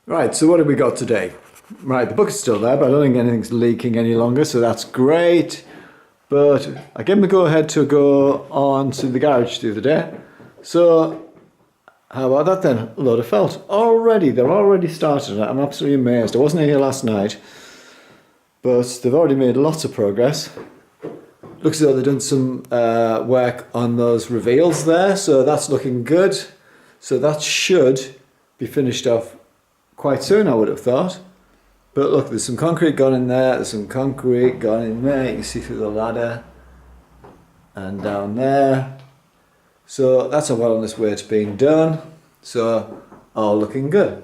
Right, so what have we got today? Right, the bucket's still there, but I don't think anything's leaking any longer, so that's great. But I gave them the go-ahead to go on to the garage the other day. So, how about that then? A load of felt. They're already started. I'm absolutely amazed. I wasn't here last night, but they've already made lots of progress. Looks as though they've done some work on those reveals there, so that's looking good. So that should be finished off quite soon, I would have thought. But look, there's some concrete gone in there, there's some concrete gone in there, you can see through the ladder and down there. So that's a well on this way it's being done. So all looking good.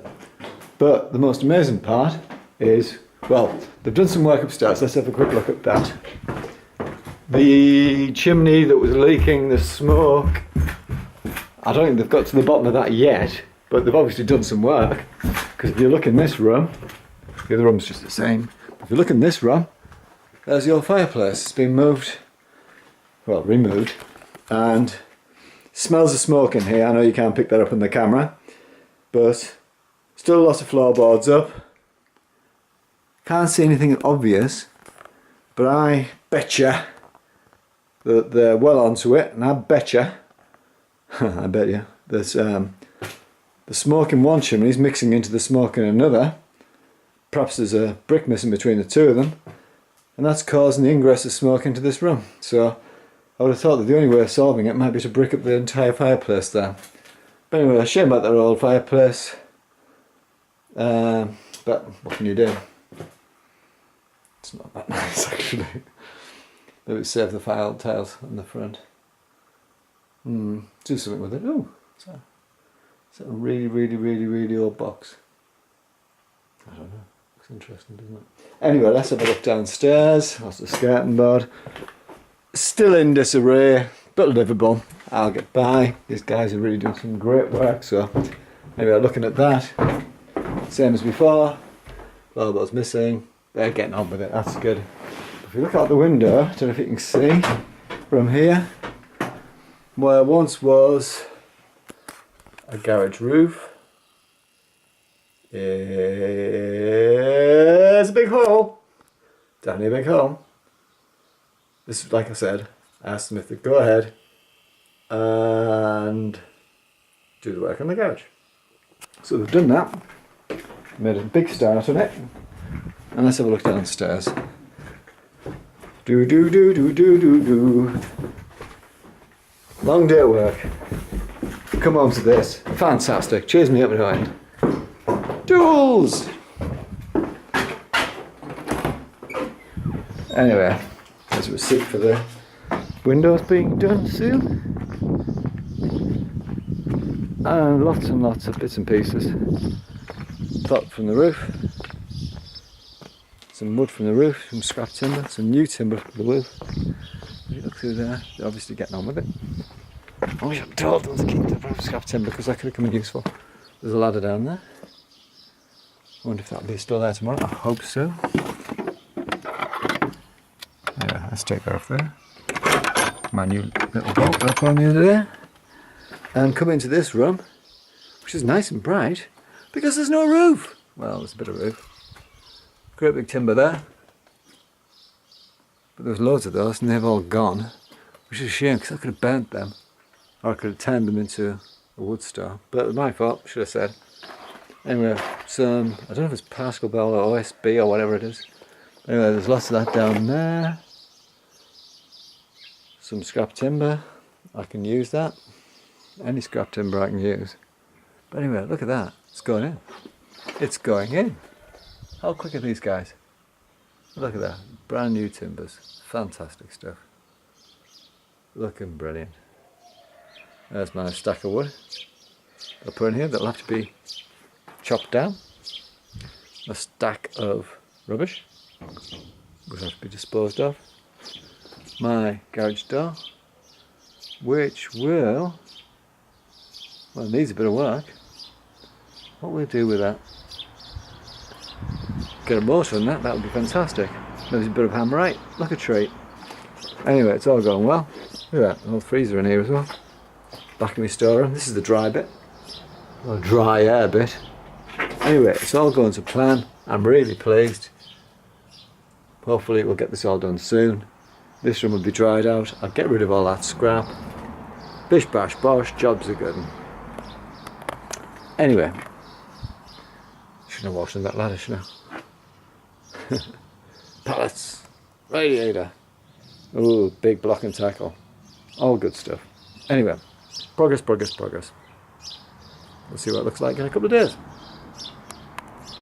But the most amazing part is, well, they've done some work upstairs. Let's have a quick look at that. The chimney that was leaking the smoke, I don't think they've got to the bottom of that yet, but they've obviously done some work. Because if you look in this room, the other room's just the same. If you look in this room, there's the old fireplace. It's been moved, well, removed, and smells of smoke in here. I know you can't pick that up on the camera, but still lots of floorboards up. Can't see anything obvious, but I betcha that they're well onto it, and I betcha, I bet you, there's the smoke in one chimney is mixing into the smoke in another. Perhaps there's a brick missing between the two of them, and that's causing the ingress of smoke into this room. So I would have thought that the only way of solving it might be to brick up the entire fireplace there. But anyway, a shame about that old fireplace. But what can you do? It's not that nice actually. They would save the file tiles on the front. Do something with it. Oh, it's a really old box. I don't know. Looks interesting, doesn't it? Anyway, let's have a look downstairs. That's the skirting board. Still in disarray, but livable. I'll get by. These guys are really doing some great work. So, anyway, looking at that, same as before. Floorboard's missing. They're getting on with it. That's good. If you look out the window, I don't know if you can see from here, where once was a garage roof. There's a big hole. Definitely a big hole. This is, like I said, I asked them if they'd go ahead and do the work on the garage. So they've done that. Made a big start on it. And let's have a look downstairs. Do. Long day at work. Come on to this. Fantastic. Cheers me up behind. Tools! Anyway, there's a receipt for the windows being done soon. And lots of bits and pieces. Top from the roof. Some wood from the roof, some scrap timber, some new timber from the roof. If you look through there, they're obviously getting on with it. I wish I'd told them to keep the scrap timber because that could have come in useful. There's a ladder down there. I wonder if that'll be still there tomorrow. I hope so. Yeah, let's take that off there. My new little bolt that I put on the other day. And come into this room, which is nice and bright, because there's no roof. Well, there's a bit of roof. Great big timber there. But there's loads of those and they've all gone. Which is a shame because I could have burnt them. Or I could have turned them into a wood store. But it was my fault, should have said. Anyway, some, I don't know if it's particle board or OSB or whatever it is. Anyway, there's lots of that down there. Some scrap timber. I can use that. Any scrap timber I can use. But anyway, look at that. It's going in. It's going in. How quick are these guys? Look at that. Brand new timbers. Fantastic stuff. Looking brilliant. There's my stack of wood. I'll put in here. That'll have to be chopped down. A stack of rubbish. Will have to be disposed of. My garage door. Which will... well, it needs a bit of work. What will we do with that? Get a motor on that, that would be fantastic. There's a bit of hammerite, like a treat. Anyway, it's all going well. Look at that, an old freezer in here as well. Back in my storeroom. This is the dry bit. Or dry air bit. Anyway, it's all going to plan. I'm really pleased. Hopefully we'll get this all done soon. This room will be dried out. I'll get rid of all that scrap. Bish bash bosh, jobs are good. Anyway, shouldn't have washed in that ladder, shouldn't I? Pallets, radiator, ooh, big block and tackle, all good stuff. Anyway, progress. We'll see what it looks like in a couple of days.